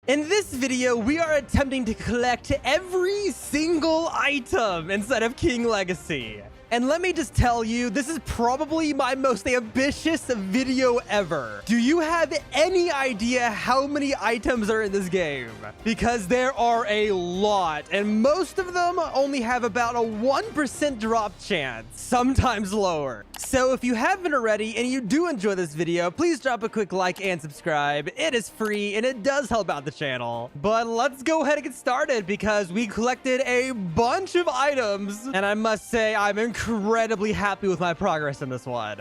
In this video, we are attempting to collect every single item inside of King Legacy. And let me just tell you, this is probably my most ambitious video ever. Do you have any idea how many items are in this game? Because there are a lot, and most of them only have about a 1% drop chance, sometimes lower. So if you haven't already and you do enjoy this video, please drop a quick like and subscribe. It is free and it does help out the channel. But let's go ahead and get started because we collected a bunch of items, and I must say I'm incredibly happy with my progress in this one.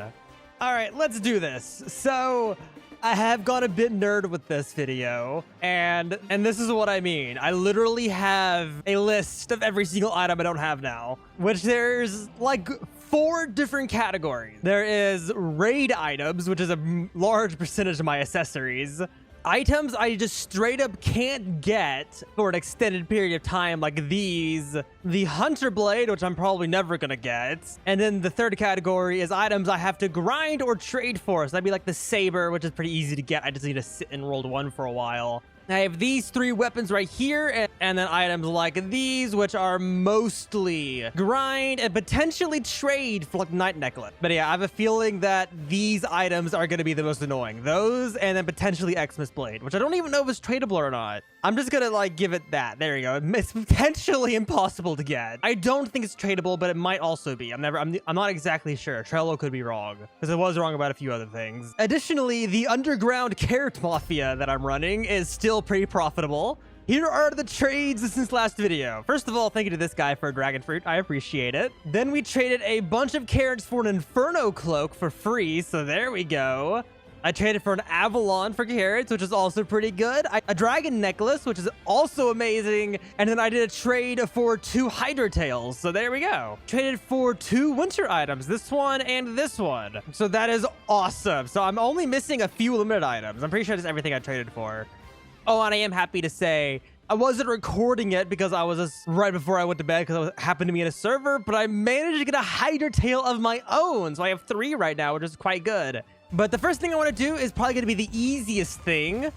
All right, let's do this. So I have gone a bit nerd with this video, and this is what I mean. I literally have a list of every single item I don't have now, which there's like 4 different categories. There is raid items, which is a large percentage of my accessories. Items I just straight up can't get for an extended period of time, like these. The Hunter Blade, which I'm probably never gonna get. And then the third category is items I have to grind or trade for. So that'd be like the Saber, which is pretty easy to get. I just need to sit and roll one for a while. I have these 3 weapons right here, and then items like these, which are mostly grind and potentially trade for like Night Necklace. But yeah, I have a feeling that these items are going to be the most annoying. Those, and then potentially Xmas Blade, which I don't even know if it's tradable or not. I'm just going to like give it that. There you go. It's potentially impossible to get. I don't think it's tradable, but it might also be. I'm not exactly sure. Trello could be wrong because it was wrong about a few other things. Additionally, the underground carrot mafia that I'm running is still pretty profitable. Here are the trades since last video. First of all, thank you to this guy for a dragon fruit. I appreciate it. Then we traded a bunch of carrots for an inferno cloak for free. So there we go. I traded for an Avalon for carrots, which is also pretty good. A dragon necklace, which is also amazing. And then I did a trade for 2 Hydra tails. So there we go. Traded for 2 winter items, this one and this one. So that is awesome. So I'm only missing a few limited items. I'm pretty sure that's everything I traded for. Oh, and I am happy to say I wasn't recording it because I was just right before I went to bed because I happened to be in a server, but I managed to get a Hydra tail of my own. So I have 3 right now, which is quite good. But the first thing I want to do is probably going to be the easiest thing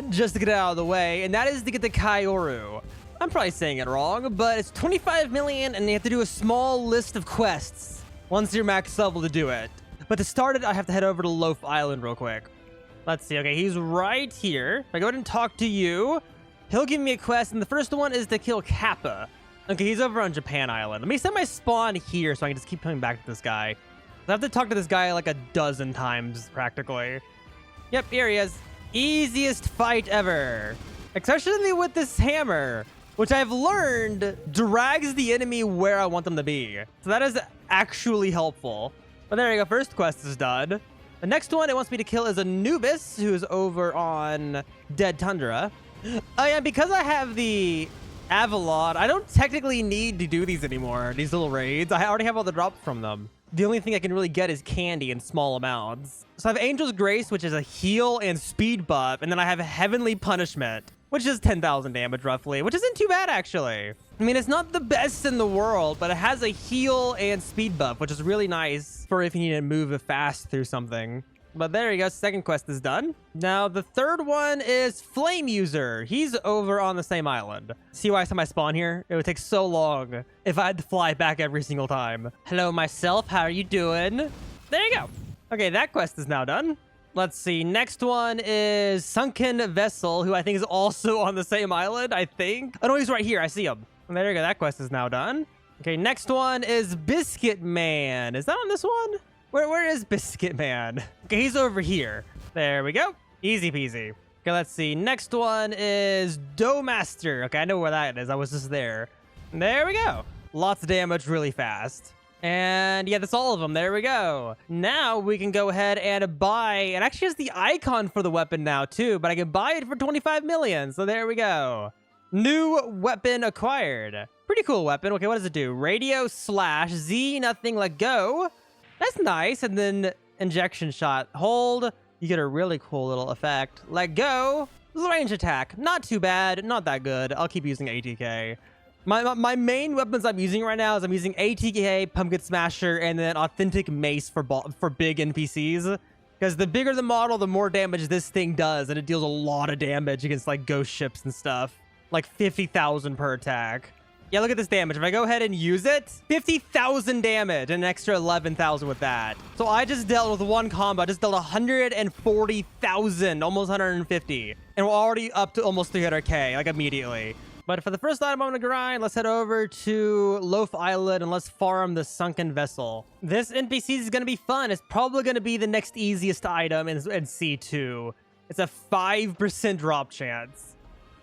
just to get it out of the way, and that is to get the Kaioru. I'm probably saying it wrong, but it's 25 million, and you have to do a small list of quests once you're max level to do it. But to start it, I have to head over to Loaf Island real quick. Let's see. Okay, he's right here. If I go ahead and talk to you, he'll give me a quest, and the first one is to kill Kappa. Okay, he's over on Japan Island. Let me set my spawn here so I can just keep coming back to this guy. I have to talk to this guy like a dozen times, practically. Yep, here he is. Easiest fight ever. Especially with this hammer, which I've learned drags the enemy where I want them to be. So that is actually helpful. But there you go. First quest is done. The next one it wants me to kill is Anubis, who is over on Dead Tundra. Oh yeah, because I have the Avalon, I don't technically need to do these anymore, these little raids. I already have all the drops from them. The only thing I can really get is candy in small amounts. So I have Angel's Grace, which is a heal and speed buff, and then I have Heavenly Punishment, which is 10,000 damage roughly, which isn't too bad actually. I mean, it's not the best in the world, but it has a heal and speed buff, which is really nice for if you need to move fast through something. But there you go, second quest is done. Now, the third one is Flame User. He's over on the same island. See why I set my spawn here? It would take so long if I had to fly back every single time. Hello, myself. How are you doing? There you go. Okay, that quest is now done. Let's see. Next one is Sunken Vessel, who I think is also on the same island, I think. Oh, no, he's right here. I see him. And there you go. That quest is now done. Okay, next one is Biscuit Man. Is that on this one? Where is Biscuit Man? Okay, he's over here. There we go. Easy peasy. Okay, let's see. Next one is Dough Master. Okay, I know where that is. I was just there. There we go. Lots of damage really fast. And yeah, that's all of them. There we go. Now we can go ahead and buy, and actually has the icon for the weapon now too, but I can buy it for 25 million. So there we go. New weapon acquired. Pretty cool weapon. Okay, what does it do? Radio slash Z nothing let go. That's nice. And then injection shot. Hold. You get a really cool little effect. Let go. Range attack. Not too bad. Not that good. I'll keep using ATK. My main weapons I'm using right now is I'm using ATK, Pumpkin Smasher, and then Authentic Mace for big NPCs. Because the bigger the model, the more damage this thing does. And it deals a lot of damage against like ghost ships and stuff. Like 50,000 per attack. Yeah, look at this damage. If I go ahead and use it, 50,000 damage and an extra 11,000 with that. So I just dealt with one combo. I just dealt 140,000, almost 150. And we're already up to almost 300k, like immediately. But for the first item I'm going to grind, let's head over to Loaf Island and let's farm the sunken vessel. This NPC is going to be fun. It's probably going to be the next easiest item in C2. It's a 5% drop chance.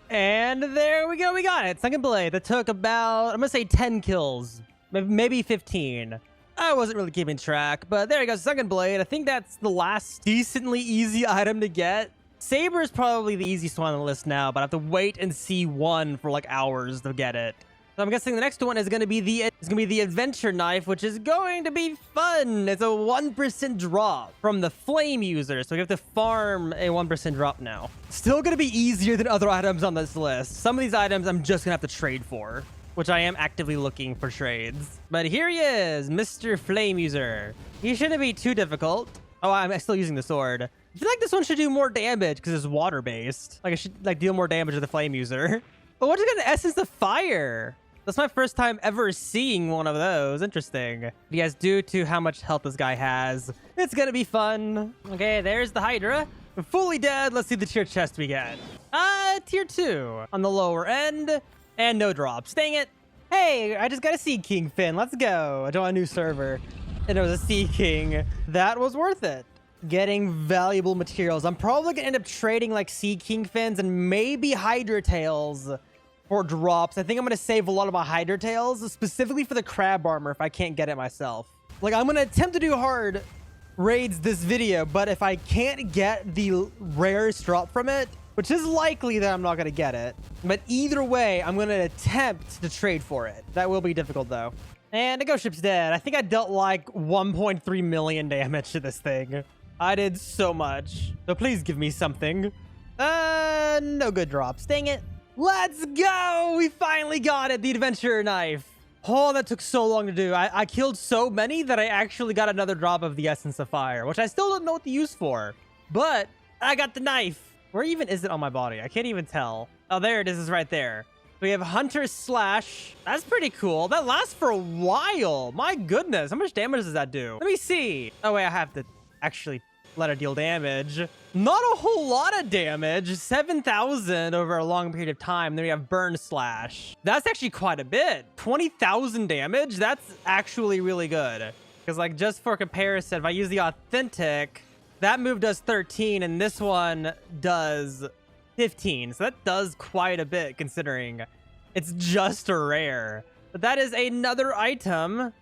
And there we go. We got it. Sunken Blade. That took about, I'm going to say 10 kills. Maybe 15. I wasn't really keeping track, but there we go. Sunken Blade. I think that's the last decently easy item to get. Saber is probably the easiest one on the list now, but I have to wait and see one for like hours to get it. So I'm guessing the next one is going to be the adventure knife, which is going to be fun. It's a 1% drop from the flame user, so we have to farm a 1% drop now. Still going to be easier than other items on this list. Some of these items I'm just going to have to trade for, which I am actively looking for trades. But here he is, Mr. Flame User. He shouldn't be too difficult. Oh, I'm still using the sword. I feel like this one should do more damage because it's water-based. Like, it should like deal more damage to the flame user. But what is got an essence of fire? That's my first time ever seeing one of those. Interesting. Yes, due to how much health this guy has, it's gonna be fun. Okay, there's the Hydra. Fully dead. Let's see the tier chest we get. Tier 2 on the lower end. And no drops. Dang it. Hey, I just got a Sea King fin. Let's go. I joined a new server. And it was a Sea King. That was worth it. Getting valuable materials. I'm probably gonna end up trading like Sea King fins and maybe Hydra tails for drops. I think I'm gonna save a lot of my Hydra tails specifically for the crab armor if I can't get it myself. Like, I'm gonna attempt to do hard raids this video, but if I can't get the rarest drop from it, which is likely that I'm not gonna get it, but either way, I'm gonna attempt to trade for it. That will be difficult though. And the ghost ship's dead. I think I dealt like 1.3 million damage to this thing. I did so much. So please give me something. No good drops. Dang it. Let's go. We finally got it. The adventure knife. Oh, that took so long to do. I killed so many that I actually got another drop of the essence of fire, which I still don't know what to use for. But I got the knife. Where even is it on my body? I can't even tell. Oh, there it is. It's right there. We have Hunter's Slash. That's pretty cool. That lasts for a while. My goodness. How much damage does that do? Let me see. Oh, wait. I have to actually let it deal damage. Not a whole lot of damage. 7,000 over a long period of time. Then we have Burn Slash. That's actually quite a bit. 20,000 damage. That's actually really good. Because like just for comparison, if I use the authentic, that move does 13 and this one does 15. So that does quite a bit considering it's just a rare. But that is another item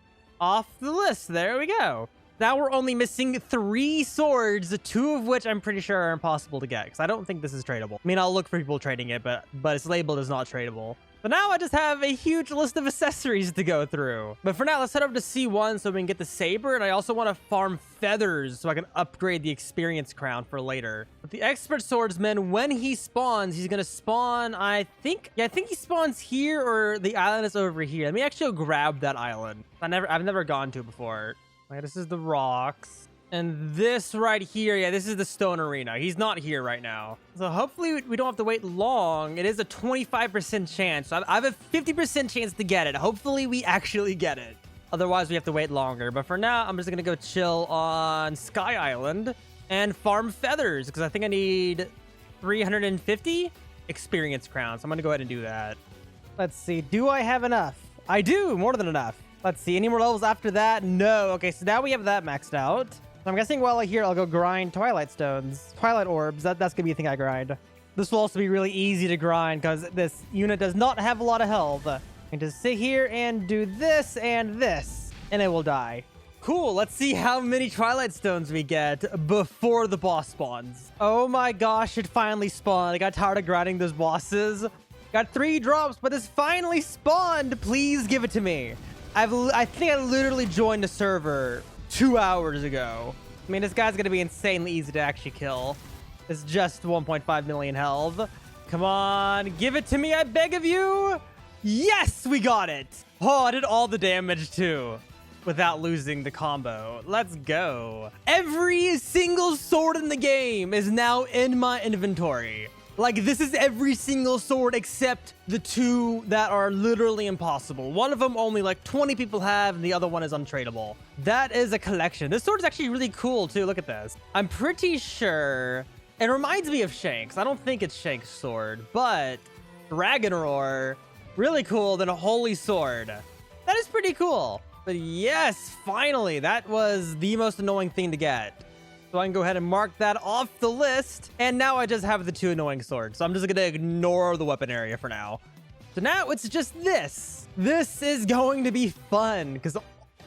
off the list. There we go. Now we're only missing 3 swords, 2 of which I'm pretty sure are impossible to get because I don't think this is tradable. I mean, I'll look for people trading it, but it's labeled as not tradable. But now I just have a huge list of accessories to go through. But for now, let's head over to C1 so we can get the saber. And I also want to farm feathers so I can upgrade the experience crown for later. But the expert swordsman, when he spawns, he's going to spawn, I think he spawns here or the island is over here. Let me actually go grab that island. I've never gone to it before. Okay, this is the rocks. And this right here, yeah, this is the stone arena. He's not here right now. So hopefully we don't have to wait long. It is a 25% chance. So I have a 50% chance to get it. Hopefully we actually get it. Otherwise, we have to wait longer. But for now, I'm just going to go chill on Sky Island and farm feathers because I think I need 350 experience crowns. So I'm going to go ahead and do that. Let's see. Do I have enough? I do. More than enough. Let's see. Any more levels after that? No. Okay, so now we have that maxed out. So I'm guessing while I here, I'll go grind Twilight Stones. Twilight Orbs. That's going to be a thing I grind. This will also be really easy to grind because this unit does not have a lot of health. I can just sit here and do this and this, and it will die. Cool. Let's see how many Twilight Stones we get before the boss spawns. Oh my gosh, it finally spawned. I got tired of grinding those bosses. Got 3 drops, but this finally spawned. Please give it to me. I think I literally joined the server 2 hours ago. I mean, this guy's going to be insanely easy to actually kill. It's just 1.5 million health. Come on, give it to me, I beg of you. Yes, we got it. Oh, I did all the damage too. without losing the combo. Let's go. Every single sword in the game is now in my inventory. Like, this is every single sword except the two that are literally impossible. One of them only like 20 people have, and the other one is untradeable. That is a collection. This sword is actually really cool too. Look at this. I'm pretty sure it reminds me of Shanks. I don't think it's Shanks' sword, but Dragon Roar, really cool. Then a holy sword. That is pretty cool. But yes, finally, that was the most annoying thing to get. So I can go ahead and mark that off the list. And now I just have the two annoying swords. So I'm just going to ignore the weapon area for now. So now it's just this. This is going to be fun because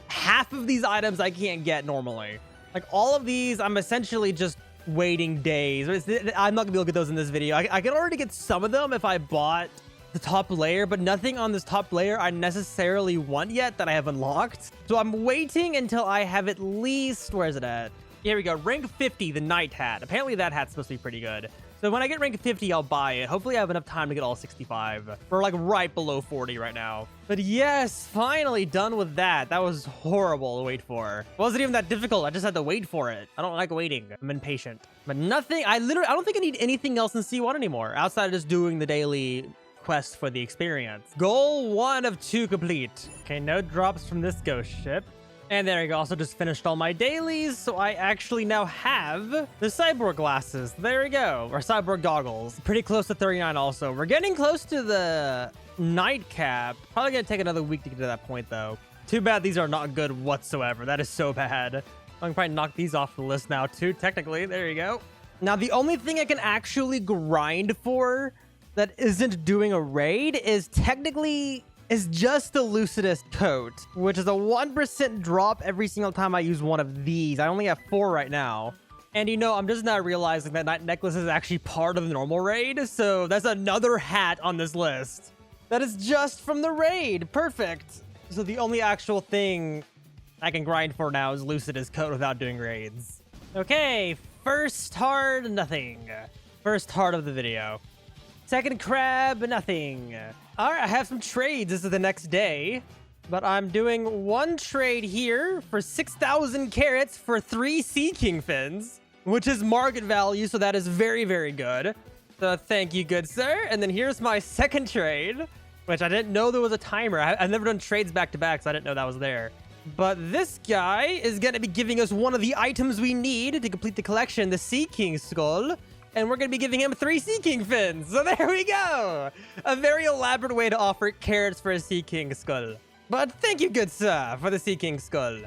half of these items I can't get normally. Like all of these, I'm essentially just waiting days. I'm not going to be able to get those in this video. I can already get some of them if I bought the top layer, but nothing on this top layer I necessarily want yet that I have unlocked. So I'm waiting until I have at least, where is it at? Here we go, rank 50, the night hat. Apparently that hat's supposed to be pretty good. So when I get rank 50, I'll buy it. Hopefully I have enough time to get all 65. We're like right below 40 right now. But yes, finally done with that. That was horrible to wait for. It wasn't even that difficult. I just had to wait for it. I don't like waiting. I'm impatient. But nothing, I don't think I need anything else in C1 anymore outside of just doing the daily quest for the experience. Goal 1 of 2 complete. Okay, no drops from this ghost ship. And there we go. Also just finished all my dailies. So I actually now have the cyborg glasses. There we go. Or cyborg goggles. Pretty close to 39 also. We're getting close to the nightcap. Probably going to take another week to get to that point though. Too bad these are not good whatsoever. That is so bad. I can probably knock these off the list now too, technically. There you go. Now the only thing I can actually grind for that isn't doing a raid is just the Lucidus coat, which is a 1% drop every single time I use one of these. I only have 4 right now. And you know, I'm just now realizing that Night Necklace is actually part of the normal raid. So that's another hat on this list. That is just from the raid. Perfect. So the only actual thing I can grind for now is Lucidus coat without doing raids. Okay, first hard, nothing. First hard of the video. Second crab, nothing. All right, I have some trades. This is the next day, but I'm doing one trade here for 6,000 carrots for 3 Sea King fins, which is market value. So that is very, very good. So thank you, good sir. And then here's my second trade, which I didn't know there was a timer. I've never done trades back to back, so I didn't know that was there. But this guy is going to be giving us one of the items we need to complete the collection, the Sea King skull. And we're going to be giving him 3 Sea King fins. So there we go. A very elaborate way to offer carrots for a Sea King skull. But thank you, good sir, for the Sea King skull.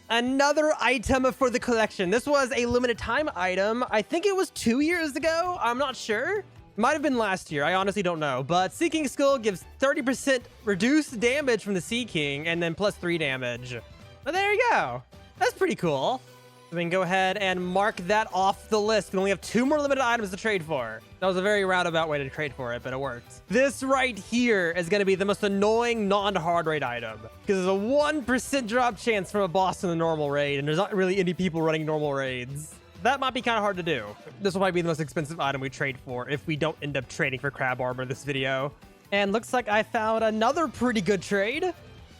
Another item for the collection. This was a limited time item. I think it was 2 years ago. I'm not sure. Might have been last year. I honestly don't know. But Sea King skull gives 30% reduced damage from the Sea King and then plus 3 damage. But there you go. That's pretty cool. So we can go ahead and mark that off the list. We only have 2 more limited items to trade for. That was a very roundabout way to trade for it, but it worked. This right here is going to be the most annoying non-hard raid item. Because there's a 1% drop chance from a boss in the normal raid, and there's not really any people running normal raids. That might be kind of hard to do. This will probably be the most expensive item we trade for if we don't end up trading for crab armor this video. And looks like I found another pretty good trade.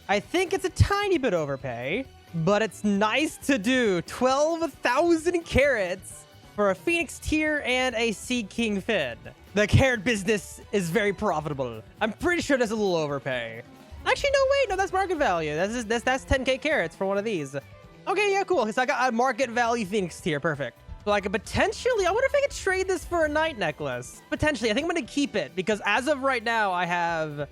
I think it's a tiny bit overpay, but it's nice to do. 12,000 carrots for a Phoenix tier and a Sea King fin. The carrot business is very profitable. I'm pretty sure that's a little overpay. Actually, no, wait, no, that's market value. That's 10k carrots for one of these. Okay, yeah, cool. So I got a market value Phoenix tier. Perfect. So I could potentially, I wonder if I could trade this for a night necklace. Potentially, I think I'm going to keep it because as of right now, I have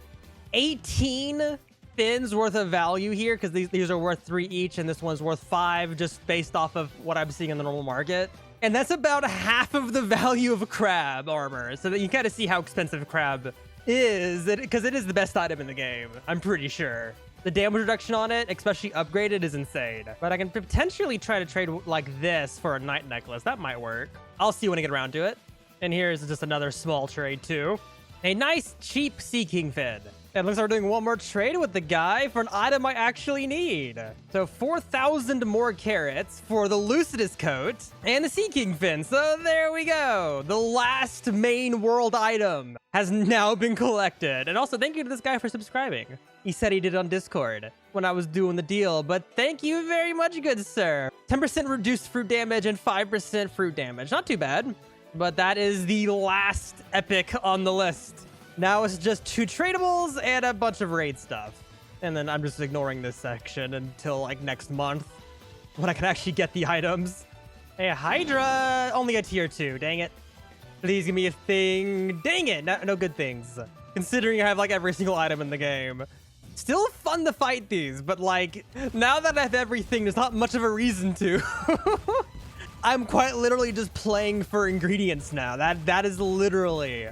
18 fins worth of value here because these are worth 3 each and this one's worth 5 just based off of what I'm seeing in the normal market. And that's about half of the value of crab armor. So that you kind of see how expensive crab is because it is the best item in the game. I'm pretty sure. The damage reduction on it, especially upgraded, is insane. But I can potentially try to trade like this for a night necklace. That might work. I'll see when I get around to it. And here's just another small trade too. A nice, cheap Sea King fin. It looks like we're doing one more trade with the guy for an item I actually need. So 4,000 more carrots for the Lucidus coat and the Sea King fin. So there we go. The last main world item has now been collected. And also thank you to this guy for subscribing. He said he did on Discord when I was doing the deal, but thank you very much, good sir. 10% reduced fruit damage and 5% fruit damage. Not too bad, but that is the last epic on the list. Now it's just 2 tradables and a bunch of raid stuff. And then I'm just ignoring this section until like next month when I can actually get the items. Hey, Hydra, only a tier 2, dang it. Please give me a thing. Dang it, no good things. Considering I have like every single item in the game. Still fun to fight these, but like now that I have everything, there's not much of a reason to. I'm quite literally just playing for ingredients now. That is literally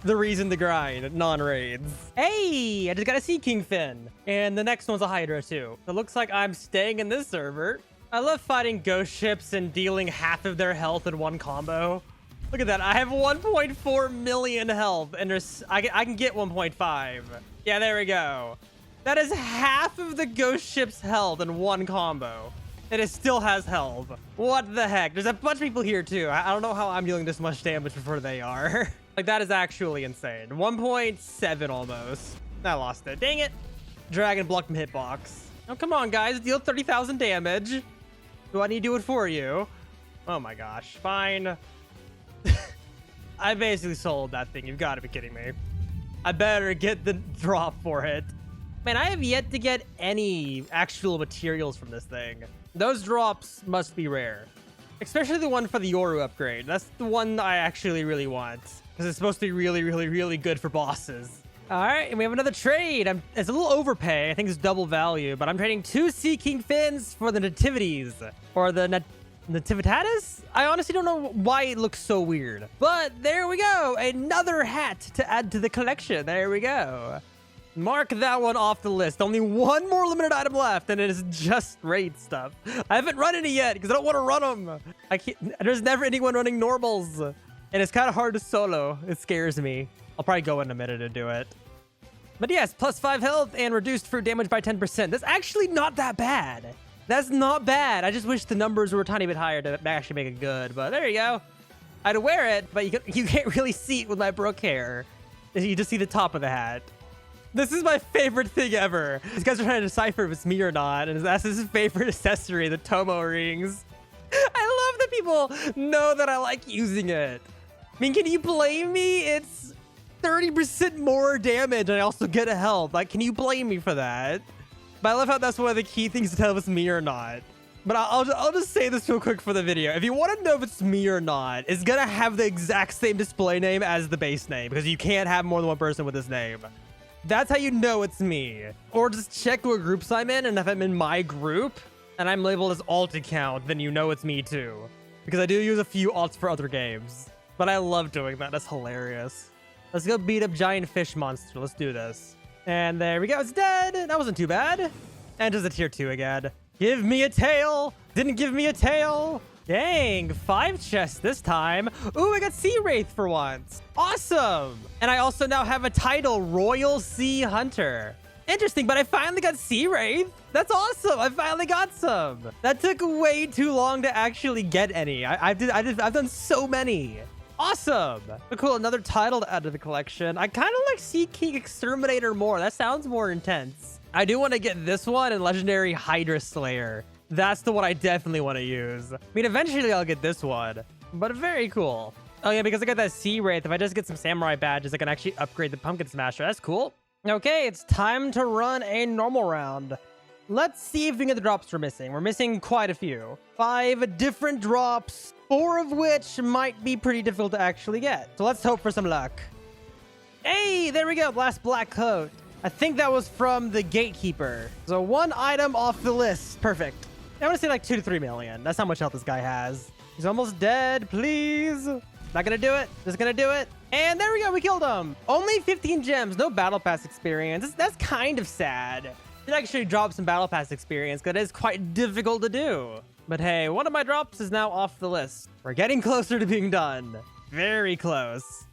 the reason to grind non-raids. Hey, I just got a Sea King fin. And the next one's a Hydra too. It looks like I'm staying in this server. I love fighting ghost ships and dealing half of their health in one combo. Look at that. I have 1.4 million health and I can get 1.5. Yeah, there we go. That is half of the ghost ship's health in one combo. And it still has health. What the heck? There's a bunch of people here too. I don't know how I'm dealing this much damage before they are. Like, that is actually insane. 1.7 almost. I lost it. Dang it. Dragon blocked my hitbox. Oh, come on, guys. Deal 30,000 damage. Do I need to do it for you? Oh, my gosh. Fine. I basically sold that thing. You've got to be kidding me. I better get the drop for it. Man, I have yet to get any actual materials from this thing. Those drops must be rare. Especially the one for the Yoru upgrade. That's the one I actually really want. Because it's supposed to be really good for bosses. All right, and we have another trade. It's a little overpay. I think it's double value, but I'm trading 2 Sea King fins for the Nativities. Or the Nativitatis? I honestly don't know why it looks so weird. But there we go. Another hat to add to the collection. There we go. Mark that one off the list. Only one more limited item left, and it is just raid stuff. I haven't run any yet because I don't want to run them. I can't. There's never anyone running normals. And it's kind of hard to solo. It scares me. I'll probably go in a minute to do it. But yes, plus 5 health and reduced fruit damage by 10%. That's actually not that bad. That's not bad. I just wish the numbers were a tiny bit higher to actually make it good. But there you go. I'd wear it, but you can't really see it with my brook hair. You just see the top of the hat. This is my favorite thing ever. These guys are trying to decipher if it's me or not. And that's his favorite accessory, the Tomo rings. I love that people know that I like using it. I mean, can you blame me? It's 30% more damage and I also get a health. Like, can you blame me for that? But I love how that's one of the key things to tell if it's me or not. But I'll just say this real quick for the video. If you want to know if it's me or not, it's going to have the exact same display name as the base name. Because you can't have more than one person with this name. That's how you know it's me. Or just check what groups I'm in. And if I'm in my group and I'm labeled as alt account, then you know it's me too. Because I do use a few alts for other games. But I love doing that. That's hilarious. Let's go beat up giant fish monster. Let's do this. And there we go. It's dead. That wasn't too bad. And just a tier 2 again. Give me a tail. Didn't give me a tail. Dang, 5 chests this time. Ooh, I got Sea Wraith for once. Awesome. And I also now have a title, Royal Sea Hunter. Interesting, but I finally got Sea Wraith. That's awesome. I finally got some. That took way too long to actually get any. I've done so many. Awesome. Oh, cool. Another title to add to the collection. I kind of like Sea King Exterminator more. That sounds more intense. I do want to get this one and Legendary Hydra Slayer. That's the one I definitely want to use. I mean, eventually I'll get this one, but very cool. Oh yeah, because I got that Sea Wraith. If I just get some samurai badges, I can actually upgrade the Pumpkin Smasher. That's cool. Okay, it's time to run a normal round. Let's see if we can get the drops we're missing. We're missing quite a few. 5 different drops, 4 of which might be pretty difficult to actually get. So let's hope for some luck. Hey, there we go. Last black coat. I think that was from the Gatekeeper. So 1 item off the list. Perfect. I want to say like 2 to 3 million. That's how much health this guy has. He's almost dead. Please. Not gonna do it. Just gonna do it. And there we go. We killed him. Only 15 gems. No battle pass experience. That's kind of sad. It actually dropped some battle pass experience because it is quite difficult to do. But hey, one of my drops is now off the list. We're getting closer to being done. Very close.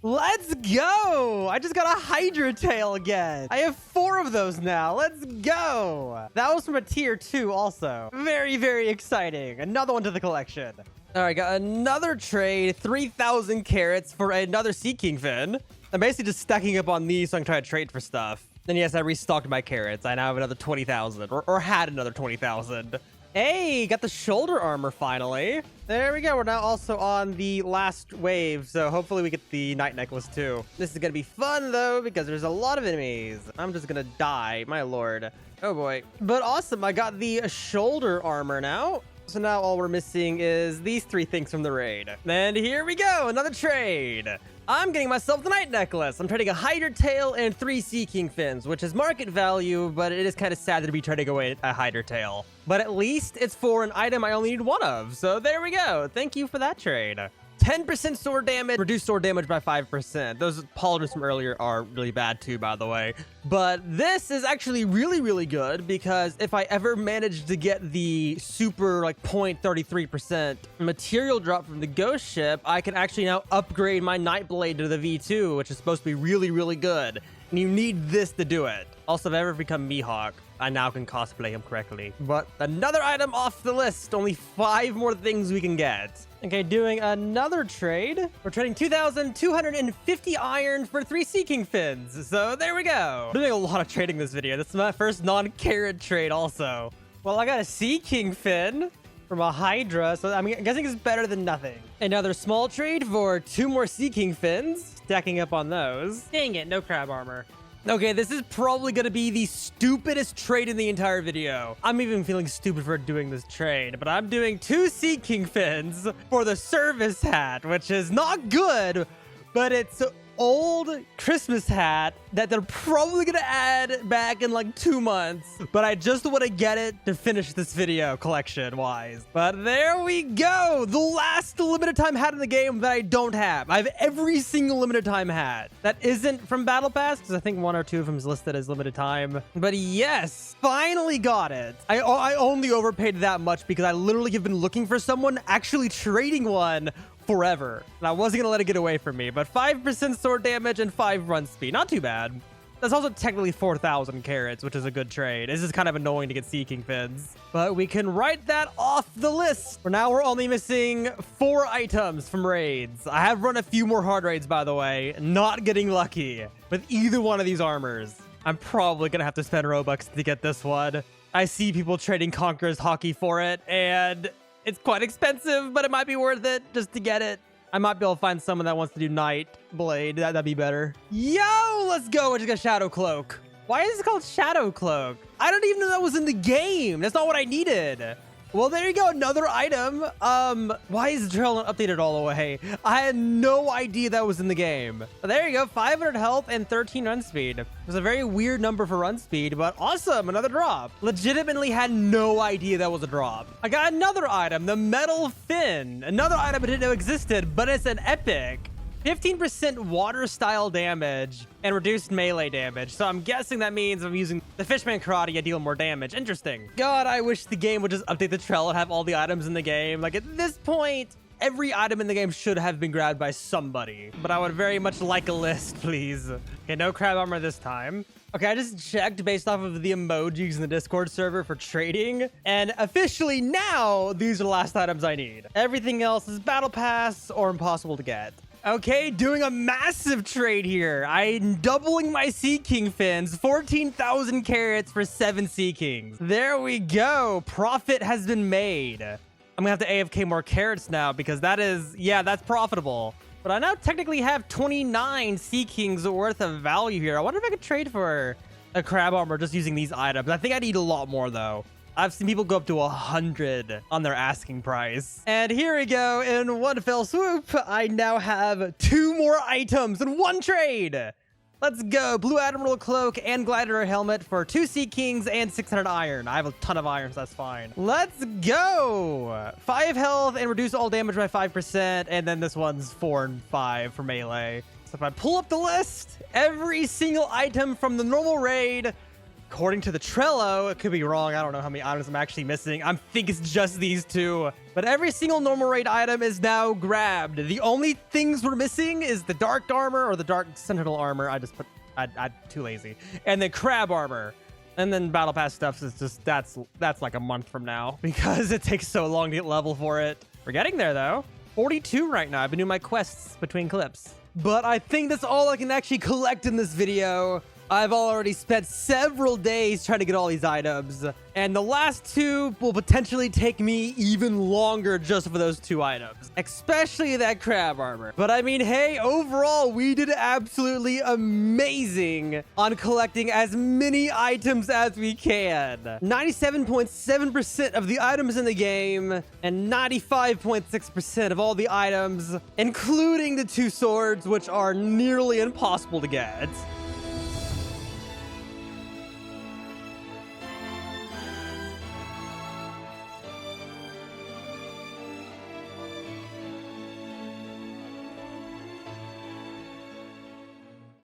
Let's go! I just got a Hydra tail again. I have 4 of those now. Let's go! That was from a tier 2 also. Very, very exciting. Another one to the collection. All right, got another trade. 3,000 carrots for another Sea King fin. I'm basically just stacking up on these so I can try to trade for stuff. Then yes, I restocked my carrots. I now have another 20,000 or had another 20,000. Hey, got the shoulder armor finally. There we go. We're now also on the last wave, so hopefully we get the night necklace too. This is gonna be fun though because there's a lot of enemies. I'm just gonna die, my lord. Oh boy. But awesome, I got the shoulder armor now. So now all we're missing is these 3 things from the raid. And here we go, another trade. I'm getting myself the night necklace. I'm trading a Hydra tail and 3 Sea King fins, which is market value, but it is kind of sad to be trading away a Hydra tail. But at least it's for an item I only need 1 of. So there we go. Thank you for that trade. 10% sword damage, reduced sword damage by 5%. Those polymers from earlier are really bad too, by the way. But this is actually really, really good because if I ever manage to get the super like 0.33% material drop from the ghost ship, I can actually now upgrade my Nightblade to the V2, which is supposed to be really, really good. And you need this to do it. Also, if I ever become Mihawk, I now can cosplay him correctly. But another item off the list. Only 5 more things we can get. Okay, doing another trade. We're trading 2,250 iron for 3 Sea King fins. So there we go. I'm doing a lot of trading this video. This is my first non-carrot trade also. Well, I got a Sea King fin from a Hydra, so I'm guessing it's better than nothing. Another small trade for 2 more Sea King fins. Stacking up on those. Dang it, no crab armor. Okay, this is probably going to be the stupidest trade in the entire video. I'm even feeling stupid for doing this trade, but I'm doing 2 Sea King fins for the service hat, which is not good, but it's old Christmas hat that they're probably gonna add back in like 2 months, but I just want to get it to finish this video collection wise. But there we go, the last limited time hat in the game that I don't have. I have every single limited time hat that isn't from Battle Pass, because I think 1 or 2 of them is listed as limited time. But yes, finally got it. I only overpaid that much because I literally have been looking for someone actually trading one forever, and I wasn't gonna let it get away from me. But 5% sword damage and 5 run speed, not too bad. That's also technically 4,000 carrots, which is a good trade. This is kind of annoying to get Sea King fins, but we can write that off the list. For now, we're only missing 4 items from raids. I have run a few more hard raids, by the way, not getting lucky with either one of these armors. I'm probably gonna have to spend Robux to get this one. I see people trading Conqueror's Hockey for it, and it's quite expensive, but it might be worth it just to get it. I might be able to find someone that wants to do Night Blade. That'd be better. Yo, let's go. I just got Shadow Cloak. Why is it called Shadow Cloak? I don't even know that was in the game. That's not what I needed. Well, there you go. Another item. Why is the trail not updated all the way? I had no idea that was in the game. But there you go. 500 health and 13 run speed. It was a very weird number for run speed, but awesome. Another drop. Legitimately had no idea that was a drop. I got another item, the Metal Fin. Another item I didn't know existed, but it's an epic. 15% water style damage and reduced melee damage. So I'm guessing that means I'm using the Fishman Karate, I deal more damage. Interesting. God, I wish the game would just update the trail and have all the items in the game. Like at this point, every item in the game should have been grabbed by somebody. But I would very much like a list, please. Okay, no crab armor this time. Okay, I just checked based off of the emojis in the Discord server for trading. And officially now, these are the last items I need. Everything else is Battle Pass or impossible to get. Okay, doing a massive trade here. I'm doubling my Sea King fins. 14,000 carrots for 7 Sea Kings. There we go. Profit has been made. I'm gonna have to AFK more carrots now because that is, yeah, that's profitable. But I now technically have 29 Sea Kings worth of value here. I wonder if I could trade for a crab armor just using these items. I think I need a lot more though. I've seen people go up to 100 on their asking price. And here we go. In one fell swoop, I now have 2 more items in 1 trade. Let's go. Blue Admiral Cloak and Glider Helmet for 2 Sea Kings and 600 iron. I have a ton of iron, so that's fine. Let's go. 5 health and reduce all damage by 5%. And then this one's 4 and 5 for melee. So if I pull up the list, every single item from the normal raid According to the Trello, it could be wrong. I don't know how many items I'm actually missing. I think it's just these two. But every single normal raid item is now grabbed. The only things we're missing is the dark armor or the dark sentinel armor. I'm too lazy. And then crab armor. And then battle pass stuff is just, that's like a month from now because it takes so long to get level for it. We're getting there though. 42 right now. I've been doing my quests between clips. But I think that's all I can actually collect in this video. I've already spent several days trying to get all these items, and the last two will potentially take me even longer just for those two items, especially that crab armor. But I mean, hey, overall, we did absolutely amazing on collecting as many items as we can. 97.7% of the items in the game, and 95.6% of all the items, including the two swords, which are nearly impossible to get.